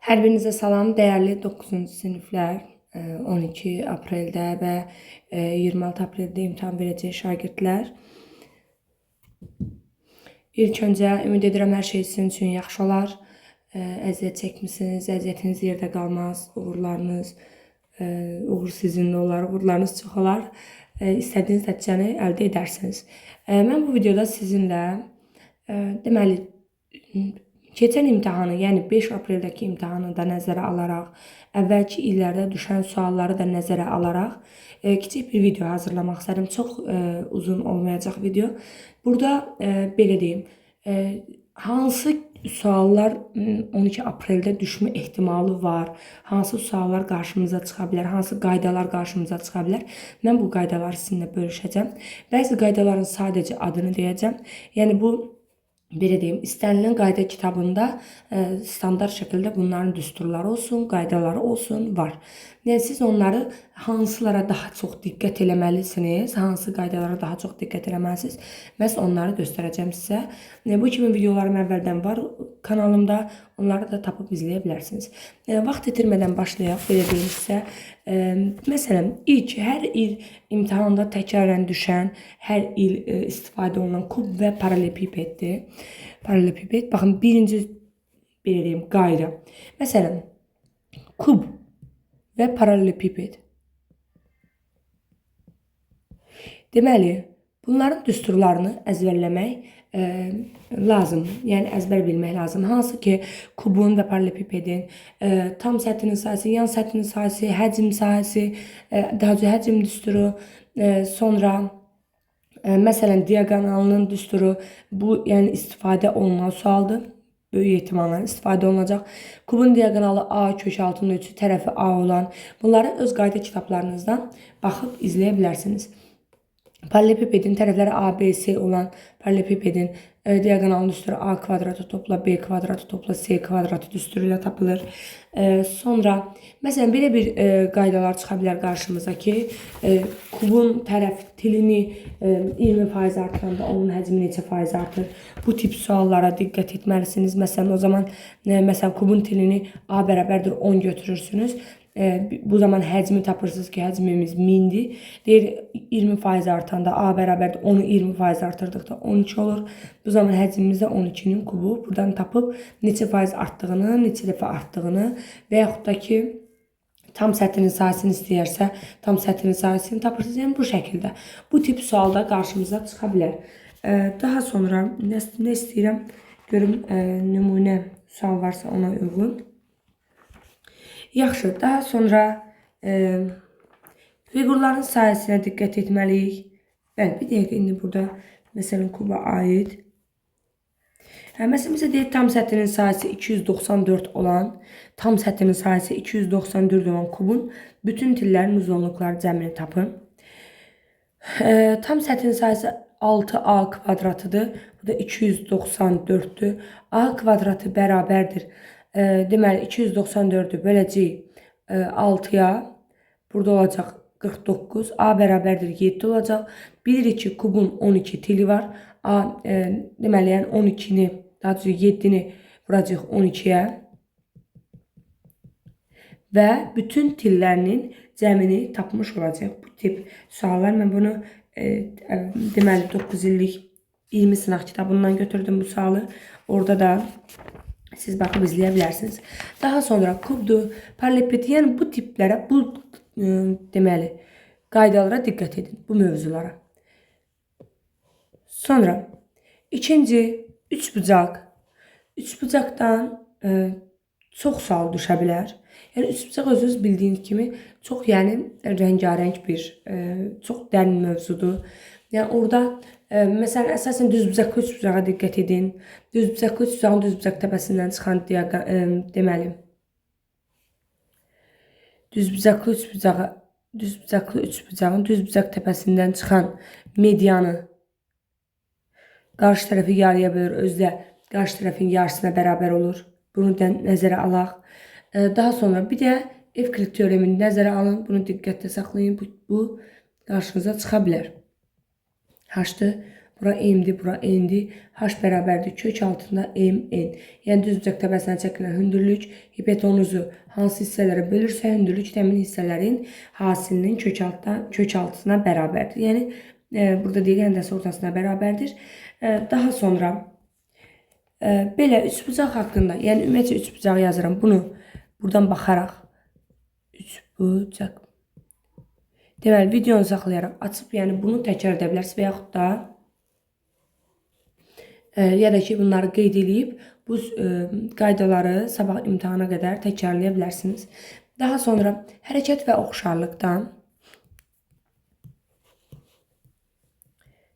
Hər birinizə salam, dəyərli 9-cu siniflər, 12 apreldə və 26 apreldə imtahan verəcək şagirdlər. İlk öncə ümid edirəm hər şey sizin üçün yaxşı olar. Əziyyət çəkmisiniz, əziyyətiniz yerdə qalmaz, uğur sizinlə olar, uğurlarınız çox olar. İstədiyiniz nəticəni əldə edərsiniz. Mən bu videoda sizinlə deməli keçən imtahanı, yəni 5 apreldəki imtahanı da nəzərə alaraq, əvvəlki illərdə düşən sualları da nəzərə alaraq kiçik bir video hazırlamaq istədim. Çox uzun olmayacaq video. Burada belə deyim, hansı suallar 12 apreldə düşmə ehtimalı var, hansı suallar qarşımıza çıxa bilər, hansı qaydalar qarşımıza çıxa bilər. Mən bu qaydaları sizinlə bölüşəcəm. Bəzi qaydaların sadəcə adını deyəcəm. Yəni bu belə deyim, istənilən qayda kitabında standart şəkildə bunların düsturları olsun, qaydaları olsun, var. Yəni siz onları hansılara daha çox diqqət eləməlisiniz, hansı qaydalara daha çox diqqət eləməlisiniz, məhz onları göstərəcəm sizə. Bu kimi videolarım əvvəldən var kanalımda, onları da tapıb izləyə bilərsiniz. Vaxt itirmədən başlayaq, belə deyim sizə. Məsələn, hər il imtahanda təkrarən düşən, hər il istifadə olunan kub və paralelepipeddir. Paralelepiped, baxın, birinci belə deyim, qayda. Məsələn, kub və paralelepiped. Deməli, bunların düsturlarını əzbərləmək lazım. Yəni əzbər bilmək lazım. Hansı ki, kubun və paralelepipedin tam səthinin sahəsi, yan səthinin sahəsi, həcm sahəsi, daha çox həcm düsturu, sonra məsələn diaqonalının düsturu, bu yəni istifadə olunan sualdır. Böyük ehtimalla istifadə olunacaq. Kubun diaqonalı A kök altının ölçü tərəfi A olan, bunları öz qayda kitablarınızdan baxıb izləyə bilərsiniz. Paralelepipedin tərəfləri A, B, C olan paralelepipedin diaqonalının düsturu A kvadratı topla B kvadratı topla C kvadratı düsturu ilə tapılır. Sonra, məsələn, belə bir qaydalar çıxa bilər qarşımıza ki, kubun tərəf tilini 20% artıranda onun həcmi neçə faiz artır? Bu tip suallara diqqət etməlisiniz. Məsələn, o zaman kubun tilini A bərabərdir 10 götürürsünüz. Bu zaman həcmi tapırsınız ki, həcmimiz 1000'dir. Deyir 20% artanda A bərabərdir 10'u 20% artırdıqda 12 olur. Bu zaman həcmimiz də 12'nin kubu. Buradan tapıb neçə faiz artdığını, neçə dəfə artdığını və yaxud da ki, tam səthinin sahəsini istəyərsə, tam səthinin sahəsini tapırsınız. Yəni bu şəkildə. Bu tip sualda qarşımıza çıxa bilər. Daha sonra nə istəyirəm? Görüm, nümunə sual varsa ona uyğun. Yaxşı, daha sonra fiqurların sahəsinə diqqət etməliyik. Bəli, bir dəqiqə indi burada məsələn kuba aid. Məsələn, bizə deyək tam səthinin sahəsi 294 olan, tam səthinin sahəsi 294 olan kubun bütün tillərin uzunluqları cəmini tapın. Tam səthin sahəsi 6A kvadratıdır. Bu da 294'dür. A kvadratı bərabərdir. Deməli 294'ü böləcəyik 6'ya. Burada olacaq 49. A bərabərdir 7 olacaq. Bilirik ki, kubun 12 tili var. A deməli yəni 12'ni, daha doğrusu 7'ni vuracaq 12'yə. Və bütün tillərinin cəmini tapmış olacaq. Bu tip suallar, mən bunu deməli 9 illik 20 sınaq kitabından götürdüm bu sualı. Orada da siz baxıb izləyə bilərsiniz. Daha sonra kubdur, paralelepiped, yəni bu tiplərə, bu deməli qaydalara diqqət edin, bu mövzulara. Sonra ikinci, üçbucaq. Üçbucaqdan çox sual düşə bilər. Yəni üçbucaq özünüz bildiyiniz kimi çox yəni rəngarəng bir, çox dərin mövzudur. Yəni orada məsələn əsasən düzbucaqlı üçbucağa diqqət edin. Düzbucaqlı üçbucağın düzbucaq təpəsindən çıxan deməli düzbucaqlı üçbucağın düzbucaq təpəsindən çıxan medianı qarşı tərəfi yarıya bölür, özdə qarşı tərəfin yarısına bərabər olur. Bunu da nəzərə alaq. Daha sonra bir də Evklit teoremini nəzərə alın. Bunu diqqətdə saxlayın. Bu qarşınıza çıxa bilər. Haçdır? Bura m'dir, bura n'dir. H bərabərdir kök altında mn. Yəni düz bucaq təbəsinə çəkilən hündürlük hipotenuzu hansı hissələrə bölürsə, hündürlük həmin hissələrin hasilinin kök altına bərabərdir. Yəni burada deyir, həndəsə ortasına bərabərdir. Daha sonra belə üçbucaq haqqında, yəni ümumiyyətlə üçbucaq yazıram. Bunu buradan baxaraq üçbucaq. Deməli, videonu saxlayaraq açıb, yəni bunu təkrar edə bilərsiniz və yaxud da ya da ki, bunları qeyd edib, bu qaydaları sabah imtahana qədər təkrarlaya bilərsiniz. Daha sonra hərəkət və oxşarlıqdan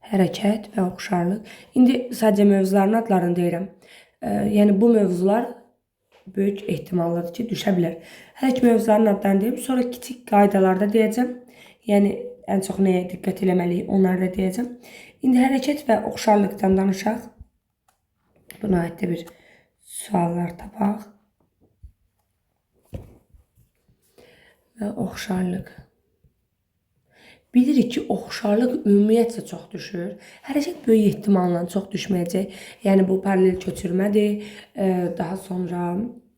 hərəkət və oxşarlıq. İndi sadəcə mövzuların adlarını deyirəm. Yəni bu mövzular böyük ehtimalladır ki, düşə bilər. Hər iki mövzuların adlarını deyim, sonra kiçik qaydalarda deyəcəm. Yəni ən çox nəyə diqqət eləməliyik, onları da deyəcəm. İndi hərəkət və oxşarlıqdan danışaq. Buna aid bir suallar tapaq. Və oxşarlıq. Bilirik ki, oxşarlıq ümumiyyətlə çox düşür. Hərəkət böyük ehtimalla çox düşməyəcək. Yəni bu paralel köçürmədir. Daha sonra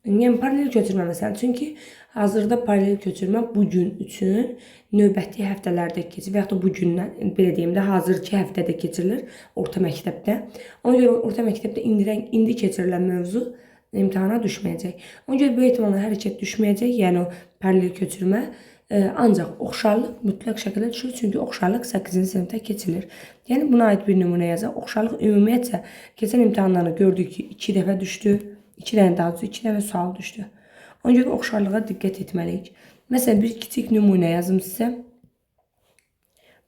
yəni paralel köçürmə məsələn. Çünki hazırda paralel köçürmə bu gün üçün növbəti həftələrdə keçir və ya da bu gündən, belə deyim də, hazırki həftədə keçirilir orta məktəbdə. Ona görə orta məktəbdə indi keçirilən mövzu imtahana düşməyəcək. Ona görə böyük ehtimalla hərəkət düşməyəcək, yəni o paralel köçürmə. Ancaq oxşarlıq mütləq şəkildə düşür, çünki oxşarlıq 8-ci sinifdə keçilir. Yəni buna aid bir nümunə yazaq. Oxşarlıq ümumiyyətlə keçən imtahanlarını gördük ki, 2 dəfə düşdü, 2 dənə daha doğrusu 2 dənə sual düşdü. Ona görə oxşarlığa diqqət etməliyik. Məsələn, bir kiçik nümunə yazım sizə.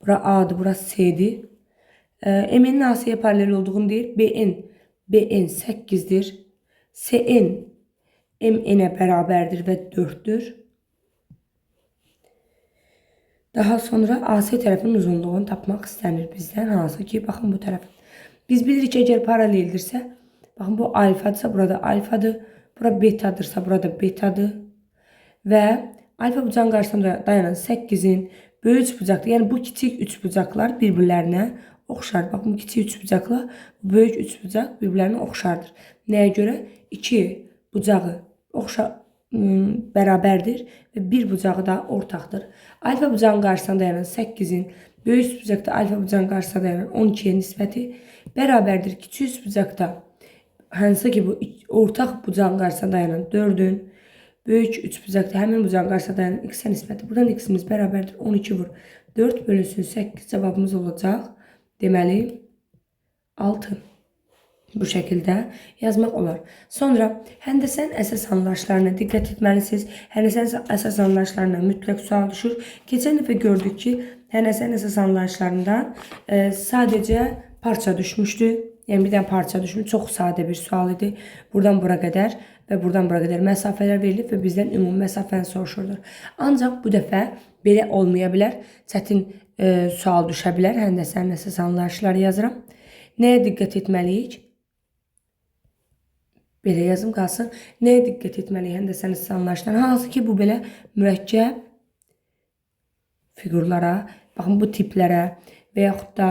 Bura A'dır, bura C'dir. M'nin A-C'yə paralel olduğunu deyir. BN 8'dir. CN MN'ə bərabərdir və 4'dür. Daha sonra AC tərəfinin uzunluğunu tapmaq istənir bizdən. Hansı ki, baxın bu tərəf. Biz bilirik ki, əgər paraleldirsə, baxın bu alfadırsa, burada alfadır. Bura betadırsa, burada betadır. Və alfa bucağın qarşısında dayanan 8'in böyük üçbucaqdır. Yəni bu kiçik üçbucaqlar bir-birlərinə oxşar. Baxın, bu kiçik üçbucaqla bu böyük üçbucaq bir-birlərinə oxşardır. Nəyə görə? 2 bucağı bərabərdir və bir bucağı da ortaqdır. Alfa bucağın qarşısında dayanan 8'in böyük üçbucaqda alfa bucağın qarşısında dayanan 12'yə nisbəti bərabərdir. Kiçik üçbucaqda hansı ki bu ortaq bucağın qarşısında dayanan 4'ün böyük üçbucaqda həmin bucağın qarşısında dayanan x-ə nisbəti. Buradan x-imiz bərabərdir 12 vur. 4 bölünsün 8 cavabımız olacaq. Deməli 6. Bu şəkildə yazmaq olar. Sonra həndəsənin əsas anlayışlarına diqqət etməlisiniz. Həndəsənin əsas anlayışlarına mütləq sual düşür. Keçən dəfə gördük ki, həndəsənin əsas anlayışlarından sadəcə parça düşmüşdü. Yəni bir dənə parça düşmüş. Çox sadə bir sual idi. Buradan bura qədər və buradan bura qədər məsafələr verilib və bizdən ümumi məsafəni soruşurdur. Ancaq bu dəfə belə olmaya bilər. Çətin sual düşə bilər. Həndəsənin əsas anlayışları yazıram. Nəyə diqqət etməliyik? Belə yazım qalsın. Nəyə diqqət etməliyik həndəsənin əsas anlayışlarına? Hansı ki, bu belə mürəkkəb figurlara, baxın bu tiplərə və yaxud da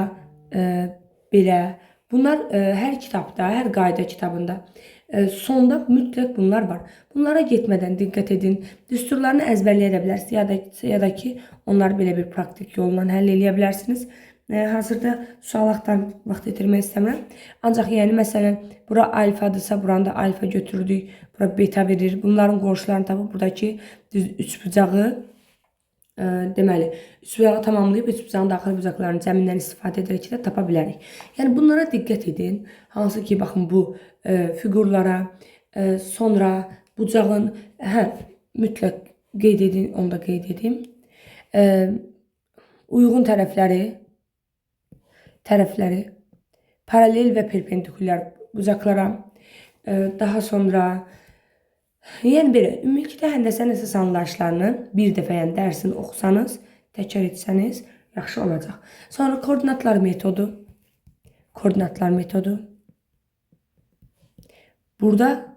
belə. Bunlar hər kitabda, hər qayda kitabında sonda mütləq bunlar var. Bunlara getmədən diqqət edin. Düsturlarını əzbərləyə bilərsiniz ya da ki, onları belə bir praktik yolla həll edə bilərsiniz. Hazırda sual axtarıb vaxt itirmək istəmirəm. Ancaq yəni məsələn bura alfadırsa, buranı da alfa götürdük. Bura beta verir. Bunların qonşularını tapıb buradakı düz üçbucağı deməli üçbucağı tamamlayıb üçbucağın daxili bucaqlarının cəmindən istifadə edərək də tapa bilərik. Yəni bunlara diqqət edin. Hansı ki baxın bu figurlara, sonra bucağın mütləq qeyd edin, onu da qeyd edim. Uyğun tərəfləri, paralel və perpendikulyar bucaqlara, daha sonra yəni belə ümumilikdə həndəsənin əsas anlayışlarını bir dəfə yəni dərsini oxusanız, təkrar etsəniz yaxşı olacaq. Sonra koordinatlar metodu. Burada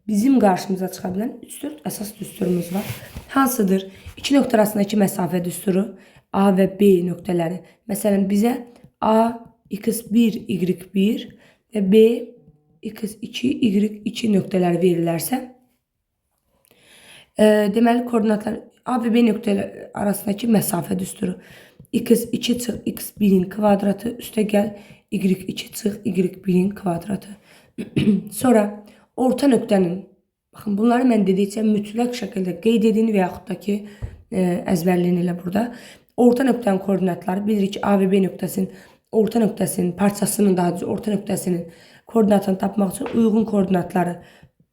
bizim qarşımıza çıxa bilən 3-4 əsas düsturumuz var. Hansıdır? İki nöqtə arasındakı məsafə düsturu, A və B nöqtələri. Məsələn bizə A x1, y1 və b, x2, y2 nöqtələri verilərsə, deməli koordinatlar A və B nöqtələri arasındakı məsafə düsturu. x2 çıx x1-in kvadratı üstə gəl y2 çıx y1-in kvadratı. Sonra orta nöqtənin, baxın bunları mən dedikcə mütləq şəkildə qeyd edin və yaxud da ki əzbərləyin elə burada. Orta nöqtənin koordinatları bilirik ki A və B nöqtəsinin orta nöqtəsinin parçasının, daha doğrusu orta nöqtəsinin koordinatını tapmaq üçün uyğun koordinatları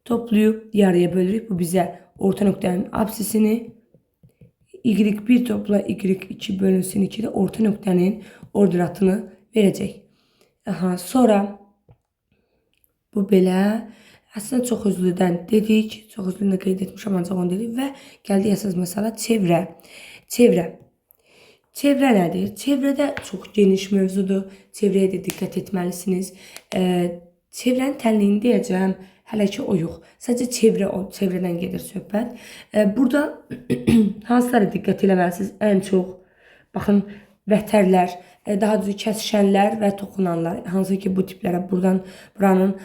toplayıb yarıya bölürük. Bu bizə orta nöqtənin absisini, y1 topla y2 bölünsün 2 də orta nöqtənin ordinatını verəcək. Sonra bu belə. Əslində çox üzlüdən dedik. Çox üzlüdən qeyd etmişəm, ancaq onu dedik. Və gəldik əsas məsələ çevrə. Çevrə nədir? Çevrədə çox geniş mövzudur. Çevrəyə də diqqət etməlisiniz. Çevrənin tənliyini deyəcəm. Hələ ki o yox. Sadəcə çevrədən gedir söhbət. Burada hansılara diqqət eləməlisiniz? Ən çox, baxın, vətərlər, daha doğrusu kəsişənlər və toxunanlar. Hansı ki bu tiplərə buradan buranın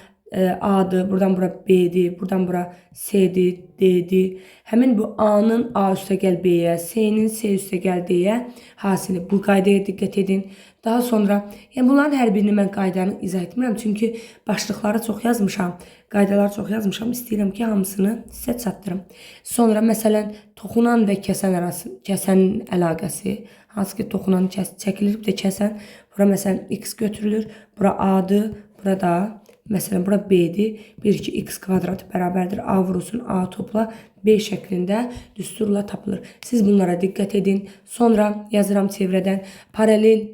A'dır, buradan bura B'dir, buradan bura C'dir, D'dir. Həmin bu A'nın A üstə gəl B'yə, C'nin C üstə gəl D'yə hasili. Bu qaydaya diqqət edin. Daha sonra, yəni bunların hər birini mən qaydanı izah etmirəm. Çünki başlıqları çox yazmışam, qaydaları çox yazmışam. İstəyirəm ki, hamısını sizə çatdırım. Sonra, məsələn, toxunan və kəsənin əlaqəsi. Hansı ki, toxunan çəkilir, bir də kəsən. Bura, məsələn, X götürülür. Bura A'dır, bura da məsələn, bura B'dir. 1, 2, x kvadratı bərabərdir. A vurulsun, A topla B şəklində düsturla tapılır. Siz bunlara diqqət edin. Sonra yazıram çevrədən paralel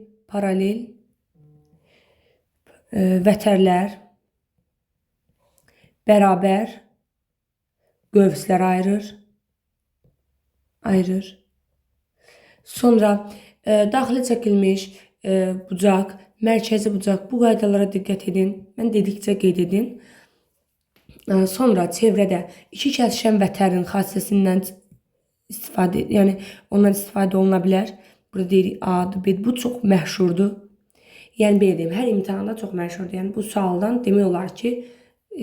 vətərlər bərabər qövslər ayırır. Sonra daxili çəkilmiş bucaq, mərkəzi bucaq, bu qaydalara diqqət edin. Mən dedikcə qeyd edin. Sonra çevrədə iki kəsişən vətərin xassəsindən istifadə, yəni ondan istifadə oluna bilər. Burada deyirik A'dır, B'dir. Bu çox məşhurdur. Yəni belə deyim, hər imtahanda çox məşhurdur. Yəni bu sualdan demək olar ki,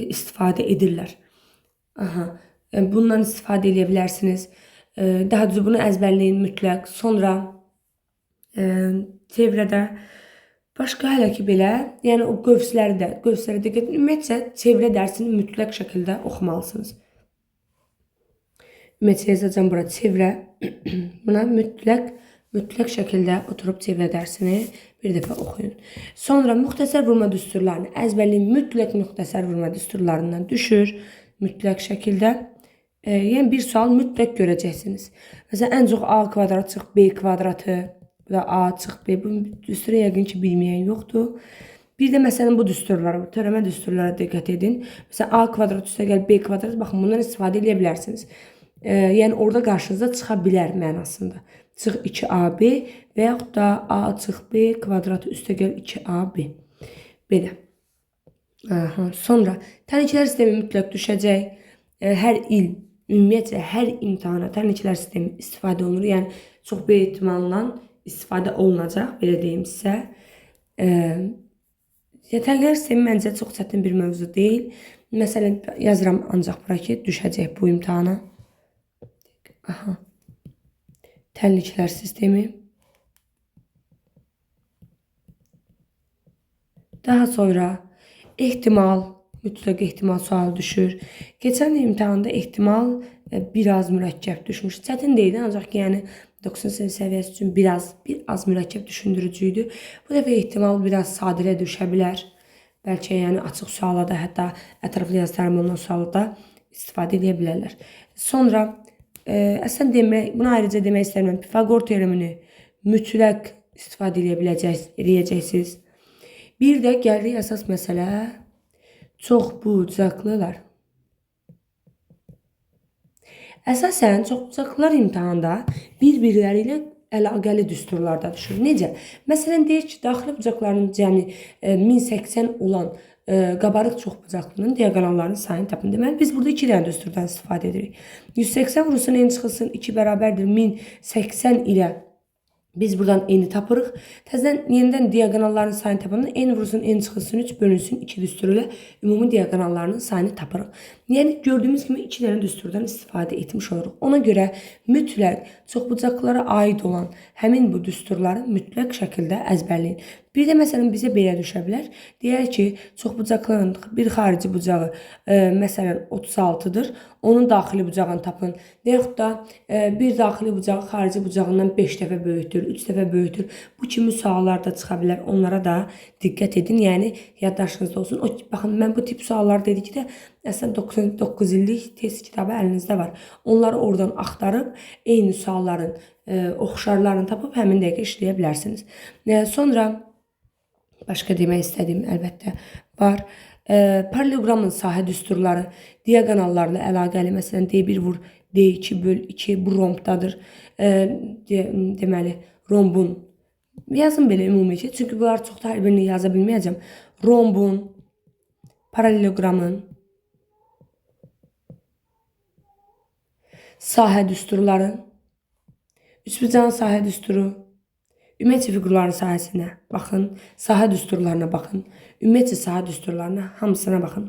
istifadə edirlər. Bundan istifadə edə bilərsiniz. Daha düzü bunu əzbərləyin mütləq. Sonra çevrədə başqa hələ ki belə, yəni o qövslərə diqqət edin. Ümumiyyətcə, çevrə dərsini mütləq şəkildə oxumalısınız. Ümumiyyətcə, yazacağım bura çevrə. Buna mütləq şəkildə oturub çevrə dərsini bir dəfə oxuyun. Sonra müxtəsər vurma düsturlarını əzbərləyin. Mütləq müxtəsər vurma düsturlarından düşür. Mütləq şəkildə. Yəni bir sual mütləq görəcəksiniz. Məsələn, ən çox A kvadrat çıx B kvadratı və A çıx B. Bu düsturu yəqin ki bilməyən yoxdur. Bir də məsələn bu düsturlara, törəmə düsturlara diqqət edin. Məsələn, A kvadrat üstə gəl B kvadrat. Baxın, bundan istifadə edə bilərsiniz. Yəni orada qarşınıza çıxa bilər mənasında. Çıx 2AB və yaxud da A çıx B kvadratı üstə gəl 2AB. Belə. Sonra təhlükələr sistemi mütləq düşəcək. Hər il, ümumiyyətcə hər imtahana təhlükələr sistemi istifadə olunur. Yəni çox böyük ehtimalla istifadə olunacaq, belə deyim sizə. Təhlükələr sistemi məncə çox çətin bir mövzu deyil. Məsələn, yazıram ancaq bura ki, düşəcək bu imtahana. Təhlükələr sistemi. Daha sonra ehtimal, mütləq ehtimal sualı düşür. Keçən imtahanda ehtimal biraz mürəkkəb düşmüş. Çətin deyildi, ancaq ki, yəni 90 səviyyəsi üçün bir az mürəkkəb düşündürücüydü. Bu dəfə ehtimal biraz sadilə düşə bilər. Bəlkə yəni açıq suala da, hətta ətraflı yazı təlim olunan suala da istifadə edə bilərlər. Sonra əslən demək, buna ayrıca demək istəyirəm, Pifaqor teoremini mütləq istifadə edəcəksiniz. Bir də gəldik əsas məsələ, çox bucaqlılar. Əsasən, çox bucaqlılar imtahanda bir-birləri ilə əlaqəli düsturlarda düşür. Necə? Məsələn, deyir ki, daxili bucaqlarının cəmi 1080 olan qabarıq çox bucaqlının diaqonallarının sayını tapın. Deməli, biz burada 2 dənə düsturdan istifadə edirik. 180 vurulsun n çıxılsın 2 bərabərdir 1080 ilə Biz buradan eni tapırıq. Təzədən yenidən diagonalların sayını tapanda n vurulsun n çıxılsın 3 bölünsün 2 düsturu ilə ümumi diagonallarının sayını tapırıq. Yəni gördüyümüz kimi 2 dənə düsturdan istifadə etmiş oluruq. Ona görə mütləq çoxbucaqlılara aid olan həmin bu düsturları mütləq şəkildə əzbərləyin. Bir də məsələn bizə belə düşə bilər. Deyək ki, çoxbucaqlının bir xarici bucağı məsələn 36-dır. Onun daxili bucağını tapın. Və yaxud da bir daxili bucağı xarici bucağından 5 dəfə böyükdür, 3 dəfə böyükdür. Bu kimi suallar da çıxa bilər. Onlara da diqqət edin. Yəni yaddaşınızda olsun. Baxın, mən bu tip suallar dedikdə əslən 99 illik test kitabı əlinizdə var. Onları oradan axtarıb eyni sualların oxşarlarını tapıb həmin dəqiqə işləyə bilərsiniz. Sonra başqa demək istədiyim əlbəttə var. Paralelogramın sahə düsturları diagonallarla əlaqəli. Məsələn, D1 vur D2 böl 2 bu rombdadır. Deməli, rombun yazın belə ümumiyyətlə. Çünki bunlar çox da hər birini yaza bilməyəcəm. Rombun, paralelogramın sahə düsturları, üçbucağın sahə düsturu, ümumiyyətcə fiqurların sahəsinə baxın, sahə düsturlarına baxın, ümumiyyətcə sahə düsturlarına hamısına baxın.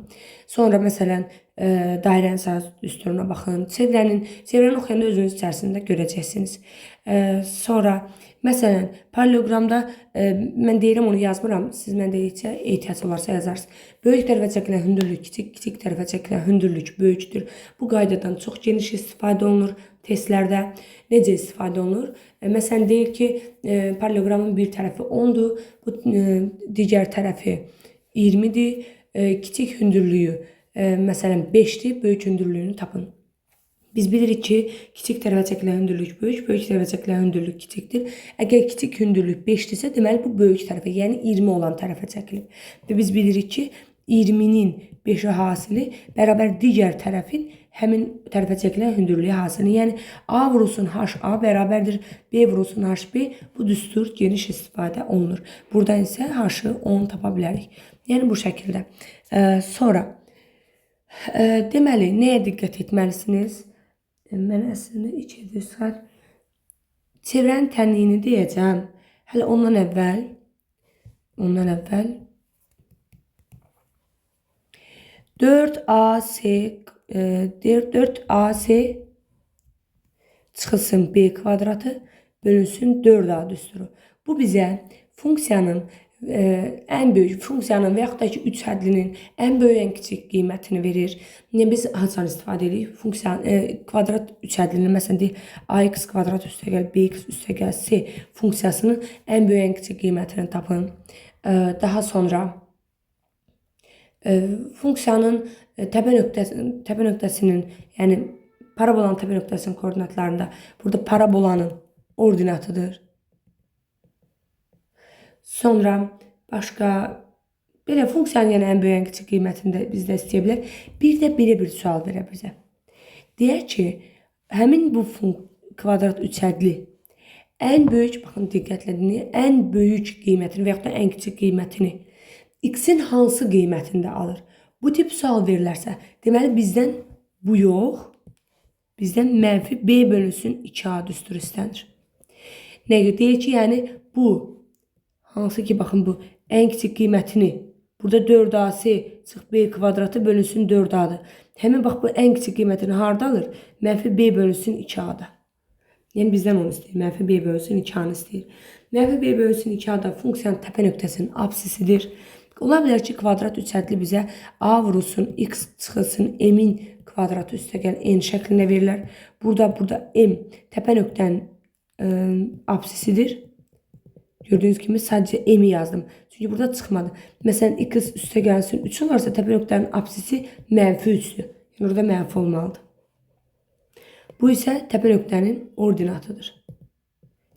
Sonra məsələn dairənin sahə düsturuna baxın. Çevrəni oxuyanda özünüz içərisində görəcəksiniz. Sonra məsələn paralelogramda mən deyirəm onu yazmıram. Siz mən deyəcək ehtiyac olarsa yazarsınız. Böyük tərəfə çəkilən hündürlük kiçik, kiçik tərəfə çəkilən hündürlük böyükdür. Bu qaydadan çox geniş istifadə olunur testlərdə. Necə istifadə olunur? Məsələn deyir ki, paralelogramın bir tərəfi 10-dur, bu digər tərəfi 20-dir. Kiçik hündürlüyü məsələn 5-dir, böyük hündürlüyünü tapın. Biz bilirik ki, kiçik tərəfə çəkilən hündürlük böyük, böyük tərəfə çəkilən hündürlük kiçikdir. Əgər kiçik hündürlük 5-dirsə, deməli bu böyük tərəfə, yəni 20 olan tərəfə çəkilib. Və biz bilirik ki, 20-nin 5-i hasili bərabər digər tərəfin həmin tərəfə çəkilən hündürlüyü hasili. Yəni A vurulsun HA bərabərdir B vurulsun HB. Bu düstur geniş istifadə olunur. Buradan isə H-ı 10 tapa bilərik. Yəni bu şəkildə. Sonra deməli, nəyə diqqət etməlisiniz? Mən əslində 2 saat çevrənin tənliyini deyəcəm. Hələ ondan əvvəl 4AC çıxılsın B kvadratı bölünsün 4A düsturu. Bu bizə funksiyanın ən böyük funksiyanın və yaxud da ki 3 hədlinin ən böyük, ən kiçik qiymətini verir. Biz haçan istifadə edirik? Funksiyanın kvadrat 3 hədlinin məsələn deyək ax kvadrat üstəgəl bx üstəgəl c funksiyasının ən böyük, ən kiçik qiymətini tapın. Daha sonra funksiyanın təpə nöqtəsinin, yəni parabolanın təpə nöqtəsinin koordinatlarında burada parabolanın ordinatıdır. Sonra başqa belə funksiyanın yəni ən böyük, ən kiçik qiymətini də bizdə istəyə bilər. Bir də belə bir sual verə bizə. Deyək ki, həmin bu kvadrat üçhədli ən böyük, baxın diqqətlə dinləyin, ən böyük qiymətini və yaxud da ən kiçik qiymətini x-in hansı qiymətində alır? Bu tip sual verilərsə, deməli bizdən bu yox, bizdən mənfi b bölünsün 2a düsturu istənir. Nə deyək ki, yəni bu hansı ki, baxın bu ən kiçik qiymətini burada 4ac çıx b kvadratı bölünsün 4a-dır. Həmin bax bu ən kiçik qiymətini harda alır? Mənfi b bölünsün 2a-da. Yəni bizdən onu istəyir. Mənfi b bölünsün 2a-nı istəyir. Mənfi b bölünsün 2a-da funksiyanın təpə nöqtəsinin absisidir. Ola bilər ki, kvadrat üçhədli bizə a vurulsun, x çıxılsın, m-in kvadratı üstəgəl n şəklində verirlər. Burada m təpə nöqtənin absisidir. Gördüyünüz kimi sadəcə m-i yazdım. Çünki burada çıxmadı. Məsələn, x üstəgəlsin 3 olarsa təpə nöqtənin absisi mənfi 3-dür. Yəni orada mənfi olmalıdır. Bu isə təpə nöqtənin ordinatıdır.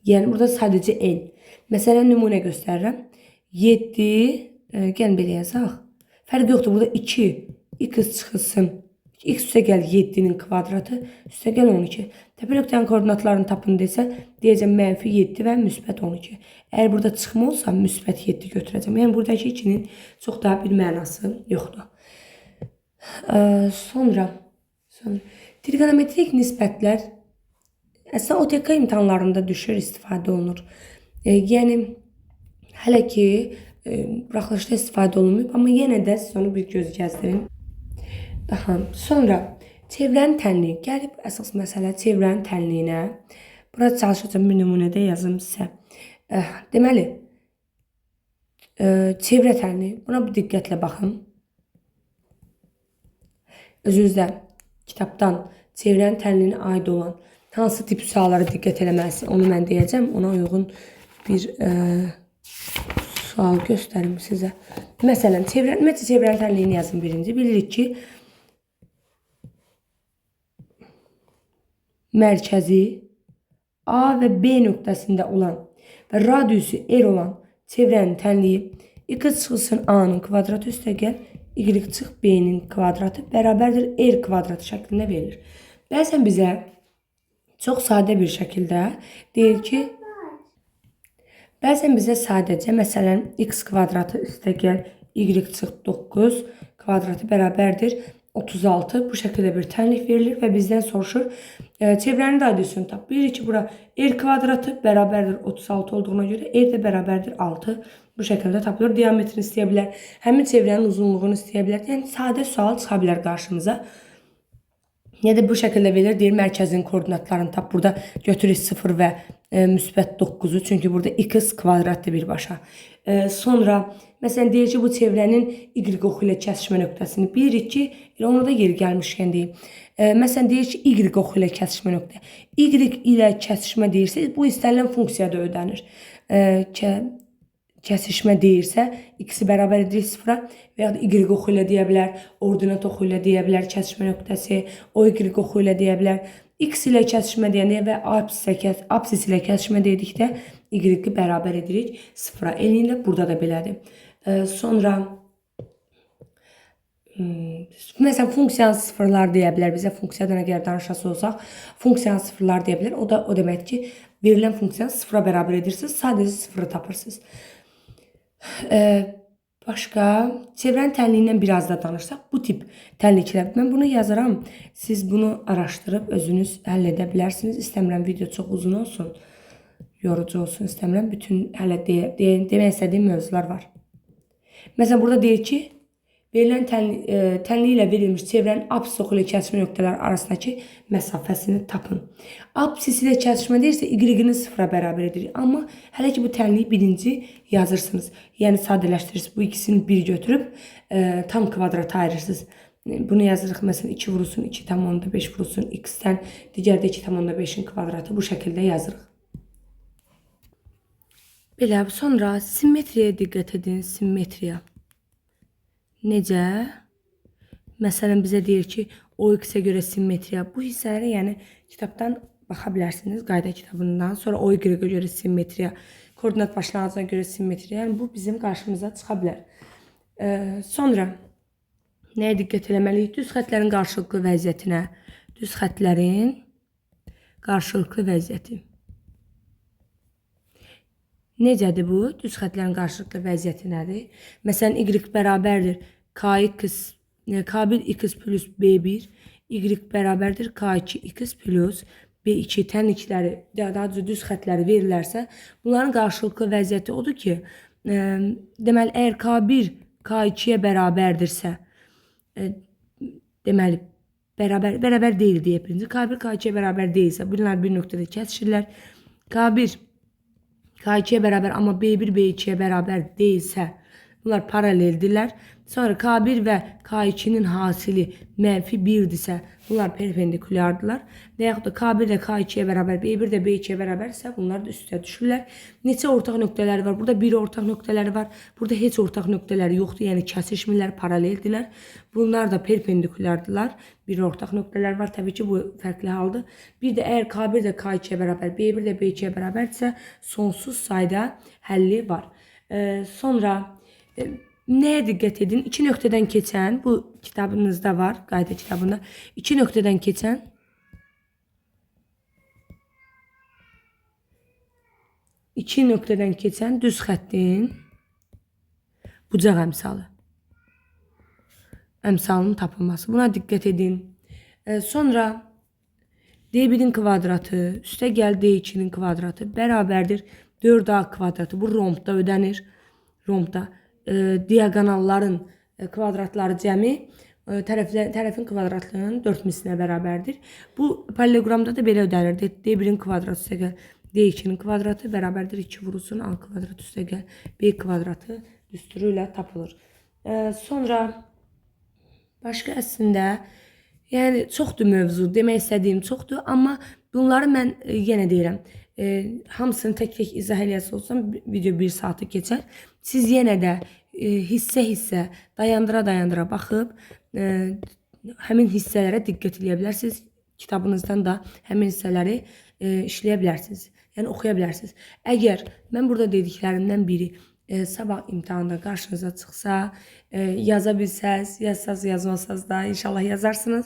Yəni burada sadəcə n. Məsələn, nümunə göstərirəm. 7, gəlin belə yazaq. Fərq yoxdur. Burada 2, x çıxılsın. X üstəgəl 7-nin kvadratı, üstəgəl 12. Təpə nöqtənin koordinatlarını tapın desə, deyəcəm mənfi 7 və müsbət 12. Əgər burada çıxma olsa, müsbət 7 götürəcəm. Yəni buradakı 2-nin çox daha bir mənası yoxdur. Sonra trigonometrik nisbətlər Əslində OTK imtahanlarında düşür, istifadə olunur. Yəni hələ ki buraxılışda istifadə olunmayıb, amma yenə də siz onu bir göz gəzdirin. Daha sonra çevrənin tənliyi. Gəlib əsas məsələ çevrənin tənliyinə. Burada çalışacağım bir nümunədə yazım sizə. Deməli, çevrə tənliyi. Buna bir diqqətlə baxın. Özünüzdə kitabdan çevrənin tənliyinə aid olan hansı tip suallara diqqət eləməlisiniz, onu mən deyəcəm. Ona uyğun bir sual göstərim sizə. Məsələn, ümumiyyətlə çevrənin tənliyini yazın birinci. Bilirik ki, mərkəzi A və B nöqtəsində olan və radiusu R olan çevrənin tənliyi x çıxılsın A-nın kvadratı üstəgəl y çıx B-nin kvadratı bərabərdir R kvadratı şəklində verilir. Bəzən bizə çox sadə bir şəkildə deyir ki, bəzən bizə sadəcə məsələn x kvadratı üstəgəl y çıx 9 kvadratı bərabərdir 36 bu şəkildə bir tənlik verilir və bizdən soruşur çevrənin radiusunu tap. Bilirik ki, bura r kvadratı bərabərdir 36 olduğuna görə r də bərabərdir 6. Bu şəkildə tapılır. Diametrini istəyə bilər. Həmin çevrənin uzunluğunu istəyə bilər. Yəni sadə sual çıxa bilər qarşımıza. Ya da bu şəkildə verilir. Deyir mərkəzin koordinatlarını tap. Burada götürürük 0 və müsbət 9'u. Çünki burada x kvadratdır birbaşa. Sonra məsələn deyir ki, bu çevrənin y oxu ilə kəsişmə nöqtəsini bilirik ki, onu da yeri gəlmişkən deyim. Məsələn deyir ki, y oxu ilə kəsişmə nöqtə. Y ilə kəsişmə deyirsiniz, bu istənilən funksiyada ödənir. Kəsişmə deyirsə, x-i bərabər edirik 0-a və ya da y oxu ilə deyə bilər, ordinat oxu ilə deyə bilər, kəsişmə nöqtəsi, o y oxu ilə deyə bilər. X ilə kəsişmə deyəndə və apsis ilə kəsişmə dedikdə y-i bərabər edirik 0-a. Eləyində burada da belədir. Sonra məsələn funksiyanın sıfırlar deyə bilər. Bizə funksiyadan əgər danışası olsaq, funksiyanın sıfırlar deyə bilər. O deməkdir ki, verilən funksiyanı sıfıra bərabər edirsiniz, sadəcə sıfırı tapırsınız. Başqa, çevrənin tənliyindən biraz da danışsaq, bu tip tənliklər. Mən bunu yazaram, siz bunu araşdırıb özünüz həll edə bilərsiniz. İstəmirəm video çox uzun olsun, yorucu olsun, istəmirəm. Bütün hələ demək istədiyim mövzular var. Məsələn, burada deyir ki, verilən tənliyi ilə verilmiş çevrənin apsis oxu ilə kəsişmə nöqtələri arasındakı məsafəsini tapın. Apsis ilə kəsişmə deyirsə, y-ni sıfıra bərabər edirik. Amma hələ ki, bu tənliyi birinci yazırsınız. Yəni, sadələşdirirsiniz. Bu ikisini bir götürüb tam kvadrata ayırırsınız. Bunu yazırıq. Məsələn, 2 vurulsun 2,5 vurulsun x-dən. Digərdə 2,5'in kvadratı bu şəkildə yazırıq. Belə, sonra simmetriyaya diqqət edin. Simmetriya. Necə? Məsələn, bizə deyir ki, o x-ə görə simmetriya. Bu hissələrə yəni kitabdan baxa bilərsiniz, qayda kitabından. Sonra o y-ə görə simmetriya, koordinat başlanğıcına görə simmetriya. Yəni bu bizim qarşımıza çıxa bilər. Sonra nəyə diqqət eləməliyik? Düz xətlərin qarşılıqlı vəziyyətinə. Düz xətlərin qarşılıqlı vəziyyəti. Necədir bu? Düz xətlərin qarşılıqlı vəziyyəti nədir? Məsələn, y bərabərdir k1x plus b1, y bərabərdir k2x plus b2 tənlikləri, daha doğrusu düz xətləri verilərsə, bunların qarşılıqlı vəziyyəti odur ki, deməli, əgər k1 k2-yə bərabərdirsə, deməli, bərabər deyil deyə birinci. K1 k2-yə bərabər deyilsə, bunlar bir nöqtədə kəsişirlər. K1 K2'ye bərabər, amma B1 B2'ye bərabər deyilsə, bunlar paraleldirlər. Sonra K1 və K2'nin hasili mənfi 1'dirsə, bunlar perpendikulyardılar. Və yaxud da K1 də K2'ye bərabər, B1 də B2'ye bərabərsə, bunlar da üstə düşürlər. Neçə ortaq nöqtələri var? Burada bir ortaq nöqtələri var. Burada heç ortaq nöqtələri yoxdur, yəni kəsişmirlər, paraleldirlər. Bunlar da perpendikulyardılar. Bir ortaq nöqtələr var. Təbii ki, bu fərqli haldır. Bir də əgər K1 də K2'ye bərabər, B1 də B2'ye bərabərdirsə, sonsuz sayda həlli var. Sonra nəyə diqqət edin? İki nöqtədən keçən, bu kitabınızda var, qayda kitabında. İki nöqtədən keçən düz xəttin bucaq əmsalı. Əmsalının tapılması. Buna diqqət edin. Sonra D1-in kvadratı üstə gəl D2-nin kvadratı bərabərdir 4A kvadratı. Bu rombda ödənir. Rombda diagonalların kvadratları cəmi tərəfin kvadratlığının 4 mislinə bərabərdir. Bu paralelogramda da belə ödənir. D1-in kvadratı üstə gəl D2-nin kvadratı bərabərdir 2 vurulsun A kvadratı üstə gəl B kvadratı düsturu ilə tapılır. Sonra başqa əslində yəni çoxdur mövzu, demək istədiyim çoxdur, amma bunları mən yenə deyirəm. Hamısını tək-tək izah eləyəsi olsam video 1 saatı keçər. Siz yenə də hissə-hissə dayandıra-dayandıra baxıb həmin hissələrə diqqət eləyə bilərsiniz. Kitabınızdan da həmin hissələri işləyə bilərsiniz. Yəni oxuya bilərsiniz. Əgər mən burada dediklərimdən biri sabah imtahanda qarşınıza çıxsa, yaza bilsəz, yazsaz, yazmasaz da inşallah yazarsınız.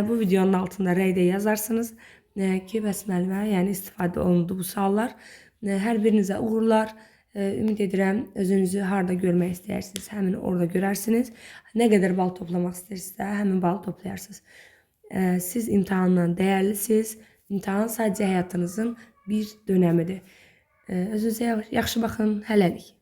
Bu videonun altında rəydə yazarsınız ki, bəs müəllimə, yəni istifadə olundu bu suallar. Hər birinizə uğurlar. Ümid edirəm özünüzü harda görmək istəyirsiniz, həmin orada görərsiniz. Nə qədər bal toplamaq istəyirsinizsə, həmin balı toplayarsınız. Siz imtahandan dəyərlisiniz. İmtahan sadəcə həyatınızın bir dönəmidir. Özünüzə yaxşı baxın, hələlik.